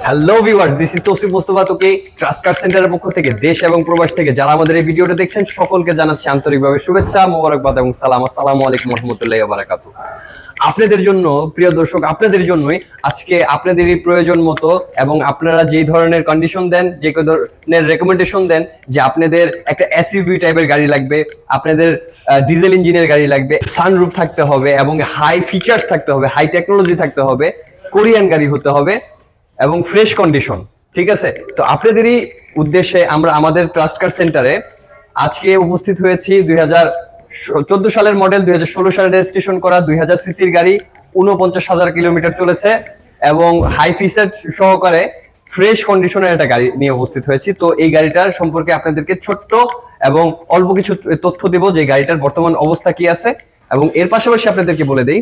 Hello viewers, this is Tousif Mostafa তোকে trust কার সেন্টারের পক্ষ থেকে দেশ এবং প্রবাস থেকে যারা আমাদের এই ভিডিওটা দেখছেন সকলকে জানাচ্ছি আন্তরিকভাবে শুভেচ্ছা, মোবারকবাদ এবং সালাম। আসসালামু আলাইকুম ওয়া রাহমাতুল্লাহি ওয়া বারাকাতুহু। আপনাদের জন্য প্রিয় দর্শক, আপনাদের জন্যই আজকে আপনাদেরই প্রয়োজন মতো এবং আপনারা যেই ধরনের কন্ডিশন দেন, যে ধরনের রেকমেন্ডেশন দেন যে আপনাদের একটা এসইউভি টাইপের গাড়ি লাগবে, আপনাদের ডিজেল ইঞ্জিনের গাড়ি লাগবে, সানরুফ থাকতে হবে এবং হাই ফিচার্স থাকতে হবে, হাই টেকনোলজি থাকতে হবে, কোরিয়ান গাড়ি হতে হবে এবং ফ্রেশ কন্ডিশন। ঠিক আছে, তো আপনাদেরই উদ্দেশ্যে আমরা আমাদের ট্রাস্ট কার সেন্টারে আজকে উপস্থিত হয়েছি। 2014 সালের মডেল, 2016 সালে রেজিস্ট্রেশন করা 2000 সিসির গাড়ি, 49,000 কিলোমিটার চলেছে এবং হাই ফিচার সহকারে ফ্রেশ কন্ডিশনের একটা গাড়ি নিয়ে উপস্থিত হয়েছি। তো এই গাড়িটার সম্পর্কে আপনাদেরকে ছোট্ট এবং অল্প কিছু তথ্য দেব যে গাড়িটার বর্তমান অবস্থা কি আছে, এবং এর পাশাপাশি আপনাদেরকে বলে দেই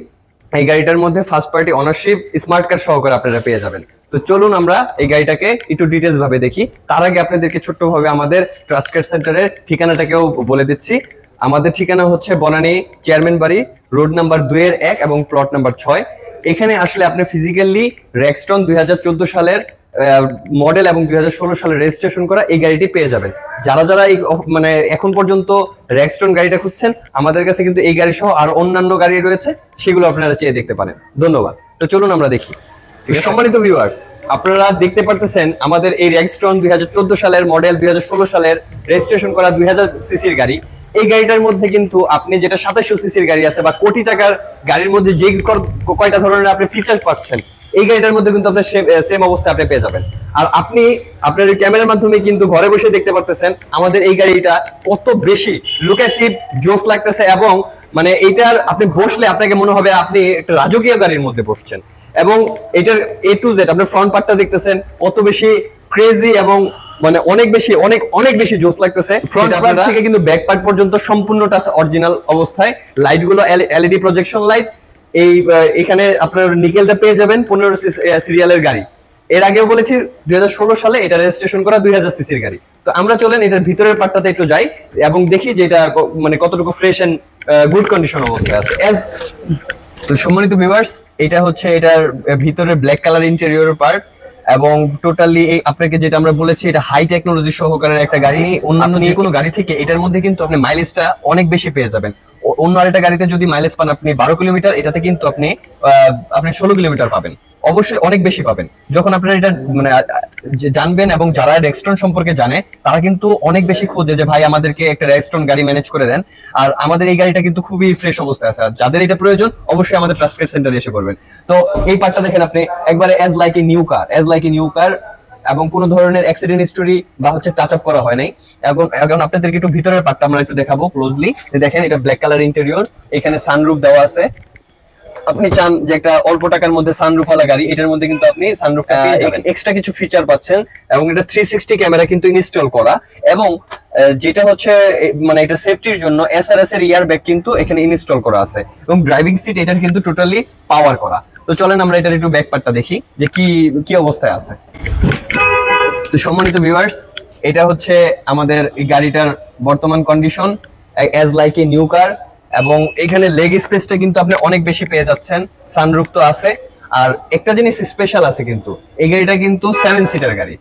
এই গাড়িটার মধ্যে first party ownership smart card সহকারে আপনারা পেয়ে যাবেন। তো চলুন আমরা এই গাড়িটাকে একটু ডিটেইলস ভাবে দেখি। তার আগে আপনাদেরকে ছোট্টভাবে আমাদের ট্রাস্ট কার সেন্টারের ঠিকানাটাকেও বলে দিচ্ছি। আমাদের ঠিকানা হচ্ছে বনানী চেয়ারম্যান বাড়ি, রোড নাম্বার 2-1 এবং প্লট নাম্বার 6। এখানে আসলে আপনি ফিজিক্যালি রেক্সটন 2014 সালের মডেল এবং 2016 সালে রেজিস্ট্রেশন করা এই গাড়িটি পেয়ে যাবেন। যারা যারা এই মানে এখন পর্যন্ত রেক্সটন গাড়িটা খুঁজছেন, আমাদের কাছে কিন্তু এই গাড়ি সহ আর অন্যান্য গাড়ি রয়েছে, সেগুলো আপনারা চেয়ে দেখতে পারেন। ধন্যবাদ। তো চলুন আমরা দেখি। সম্মানিত ভিউয়ার্স, আপনারা দেখতে পারতেছেন আমাদের এই রেক্সটন 2014 সালের মডেল, 2016 সালের রেজিস্ট্রেশন করা 2000 সিসির গাড়ি। এই গাড়িটার মধ্যে কিন্তু আপনি যেটা 2700 সিসির গাড়ি আছে বা কোটি টাকার গাড়ির মধ্যে যে কয়টা ধরনের আপনি ফিচার পাচ্ছেন, এই গাড়িটার মধ্যে কিন্তু আপনার সেম অবস্থা আপনি পেয়ে যাবেন। আর আপনি আপনার ক্যামেরার মাধ্যমে কিন্তু ঘরে বসে দেখতে পারতেছেন আমাদের এই গাড়িটা কত বেশি লুকেটিভ, জোস লাগতেছে এবং মানে এইটার আপনি বসলে আপনাকে মনে হবে আপনি একটা রাজকীয় গাড়ির মধ্যে বসছেন। এবং এটার A to Z আপনার ফ্রন্ট পার্টটা দেখতেছেন কত বেশি ক্রেজি এবং মানে অনেক বেশি জোস লাগতেছে। ফ্রন্ট পার্ট থেকে কিন্তু ব্যাক পার্ট পর্যন্ত সম্পূর্ণটা অরিজিনাল অবস্থায়। লাইটগুলো এলইডি প্রজেকশন লাইট। এখানে আপনার নিকেলটা পেয়ে যাবেন 15 সিরিয়ালের গাড়ি। এর আগেও বলেছি 2016 সালে এটা রেজিস্ট্রেশন করা 2000 সিসির গাড়ি। তো আমরা চলেন এটার ভিতরের পার্টটাতে একটু যাই এবং দেখি যে এটা মানে কতটুকু ফ্রেশ এন্ড গুড কন্ডিশন অবস্থায় আছে। তো সম্মানিত ভিউয়ার্স, এটা হচ্ছে এটার ভিতরে ব্ল্যাক কালার ইন্টেরিয়র পার্ট এবং টোটালি আপনাকে যেটা আমরা বলেছি এটা হাই টেকনোলজি সহকারে একটা গাড়ি। অন্যান্য যে কোনো গাড়ি থেকে এটার মধ্যে কিন্তু আপনি মাইলেজটা অনেক বেশি পেয়ে যাবেন। অন্য আরেকটা গাড়িতে যদি মাইলেজ পান আপনি 12 কিলোমিটার, এটাতে কিন্তু আপনি 16 কিলোমিটার পাবেন। অবশ্যই অনেক বেশি পাবেন যখন আপনারা এটা মানে জানবেন। এবং যারা রেক্সটন সম্পর্কে জানে তারা কিন্তু অনেক বেশি খোঁজে যে ভাই আমাদেরকে একটা রেক্সটন গাড়ি ম্যানেজ করে দেন। আর আমাদের এই গাড়িটা কিন্তু খুবই ফ্রেশ অবস্থায় আছে। আর যাদের এটা প্রয়োজন অবশ্যই আমাদের ট্রাস্ট কার সেন্টারে এসে করবেন। তো এই পার্টটা দেখেন আপনি একবারে as like a new car এবং কোনো ধরনের অ্যাক্সিডেন্ট হিস্টোরি বা হচ্ছে টাচ আপ করা হয় নাই। এখন আপনাদেরকে একটু ভিতরের পার্টটা আমরা একটু দেখাবো ক্লোজলি। দেখেন এটা ব্ল্যাক কালার ইন্টেরিয়র, এখানে সানরুফ দেওয়া আছে। আপনি চান যে একটা অল্প টাকার মধ্যে সানরুফ ওয়ালা গাড়ি, এটার মধ্যে কিন্তু আপনি সানরুফটা পেয়ে যাবেন। এক্সট্রা কিছু ফিচার পাচ্ছেন এবং এটা 360 ক্যামেরা কিন্তু ইনস্টল করা এবং যেটা হচ্ছে মানে এটা সেফটির জন্য এসআরএস এর ইয়ার ব্যাগ কিন্তু এখানে ইনস্টল করা আছে এবং ড্রাইভিং সিট এটার কিন্তু টোটালি পাওয়ার করা। তো চলেন আমরা এটার একটু ব্যাক পার্টটা দেখি যে কি অবস্থায় আছে। তো সম্মানিত ভিউয়ার্স, এটা হচ্ছে আমাদের এই গাড়িটার বর্তমান condition as like a new car. এবং এখানে লেগ স্পেসটা কিন্তু আপনি অনেক বেশি পেয়ে যাচ্ছেন। সানরুফ তো আছে। আর একটা জিনিস স্পেশাল আছে, কিন্তু এই গাড়িটা কিন্তু 7 সিটার গাড়ি।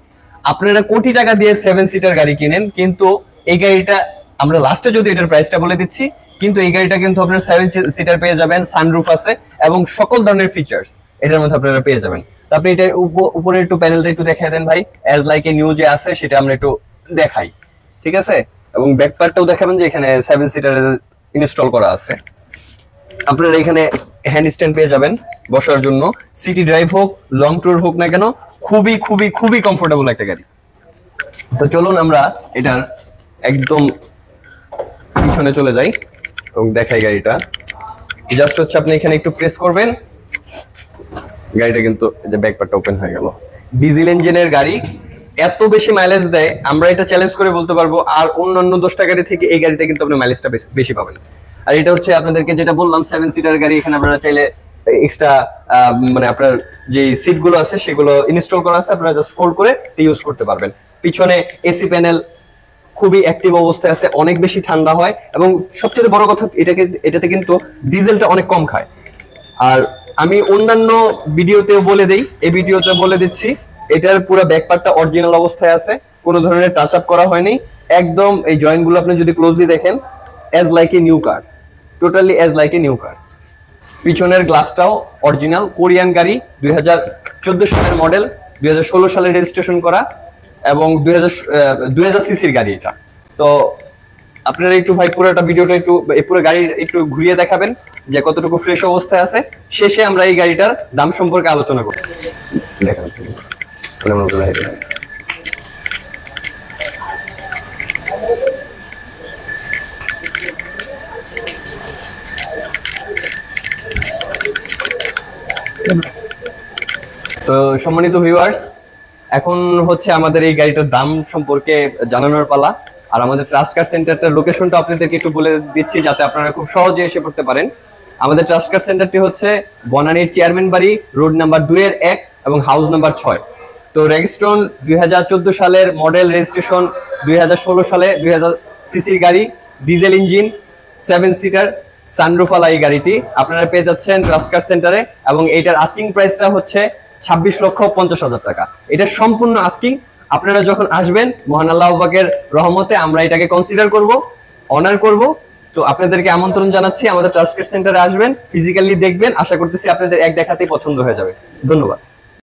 আপনারা কোটি টাকা দিয়ে 7 সিটার গাড়ি কিনেন, কিন্তু এই গাড়িটা আমরা লাস্টে যদি এটার প্রাইসটা বলে দিচ্ছি, কিন্তু এই গাড়িটা কিন্তু আপনারা 7 সিটার পেয়ে যাবেন, সানরুফ আছে এবং সকল ধরনের ফিচার্স এটার মধ্যে আপনারা পেয়ে যাবেন। তো আপনি এটা উপরে একটু প্যানেলটা একটু দেখাই দেন ভাই, অ্যাজ লাইক এ নিউ যে আছে সেটা আমরা একটু দেখাই। ঠিক আছে, এবং ব্যাক পার্টটাও দেখাবেন যে এখানে 7 সিটার ইনস্টল করা আছে। আপনারা এখানে হ্যান্ড স্ট্যান্ড পেয়ে যাবেন বসার জন্য। সিটি ড্রাইভ হোক, লং ট্যুর হোক না কেন, খুবই খুবই খুবই কমফোর্টেবল একটা গাড়ি। তো চলুন আমরা এটার একদম পিছনে চলে যাই এবং দেখাই গাড়িটা। জাস্ট হচ্ছে আপনি এখানে একটু প্রেস করবেন, গাড়িটা কিন্তু যে ব্যাক পার্টটা ওপেন হয়ে গেল। ডিজেল ইঞ্জিনের গাড়ি এত বেশি মাইলেজ দেয়, আমরা এটা চ্যালেঞ্জ করে বলতে পারবো। আর অন্যান্য 10টা গাড়ি থেকে এই গাড়িতে কিন্তু আপনি মাইলেজটা বেশি পাবেন। আর এটা হচ্ছে আপনাদেরকে যেটা বললাম 7 সিটার গাড়ি। এখানে আপনারা চাইলে এক্সট্রা মানে আপনার যে সিট গুলো আছে সেগুলো ইনস্টল করা আছে, আপনারা জাস্ট ফোল্ড করে ইউজ করতে পারবেন। পিছনে এসি প্যানেল খুবই অ্যাক্টিভ অবস্থায় আছে, অনেক বেশি ঠান্ডা হয় এবং সবচেয়ে বড় কথা এটাতে কিন্তু ডিজেলটা অনেক কম খায়। আর আমি অন্যান্য ভিডিওতেও বলে দেই, এই ভিডিওতে বলে দিচ্ছি এটার পুরো ব্যাক পার্টটা অরিজিনাল অবস্থায় আছে, কোনো ধরনের টাচ আপ করা হয়নি। একদম এই জয়েন্ট গুলো আপনি যদি ক্লোজলি দেখেন, as like a new car, totally as like a new car. পিছনের গ্লাসটাও অরিজিনাল কোরিয়ান গাড়ি, 2014 সালের মডেল, 2016 সালে রেজিস্ট্রেশন করা এবং 2000 সিসির গাড়ি এটা। তো আপনারা একটু ভাই পুরোটা ভিডিওটা একটু পুরো গাড়ির একটু ঘুরিয়ে দেখাবেন যে কতটুকু ফ্রেশ অবস্থায় আছে। শেষে আমরা এই গাড়িটার দাম সম্পর্কে আলোচনা করব। দেখেন তো সম্মানিত ভিউয়ার্স, এখন হচ্ছে আমাদের এই গাড়িটার দাম সম্পর্কে জানানোর পালা। আর আমাদের ট্রাস্ট কার সেন্টারটার লোকেশনটা আপনাদেরকে একটু বলে দিচ্ছি যাতে আপনারা খুব সহজে এসে পড়তে পারেন। আমাদের ট্রাস্ট কার সেন্টারটি হচ্ছে বনানীর চেয়ারম্যান বাড়ি, রোড নাম্বার 2-1 এবং হাউস নাম্বার 6। তো রেজিস্ট্রেশন 2014 সালের মডেল, রেজিস্ট্রেশন 2016 সালে, 2000 সিসির গাড়ি, ডিজেল ইঞ্জিন, 7 সিটার, সানরুফওয়ালা এই গাড়িটি আপনারা পেয়ে যাচ্ছেন ট্রাস্ট কার সেন্টারে। এবং এইটার আস্কিং প্রাইসটা হচ্ছে 26,50,000 টাকা। এটা সম্পূর্ণ আস্কিং। আপনারা যখন আসবেন, মহান আল্লাহ পাকের রহমতে আমরা এটাকে কনসিডার করব, অনার করব। তো আপনাদেরকে আমন্ত্রণ জানাচ্ছি, আমাদের ট্রাস্ট কার সেন্টারে আসবেন, ফিজিক্যালি দেখবেন। আশা করতেছি আপনাদের এক দেখাতেই পছন্দ হয়ে যাবে। ধন্যবাদ।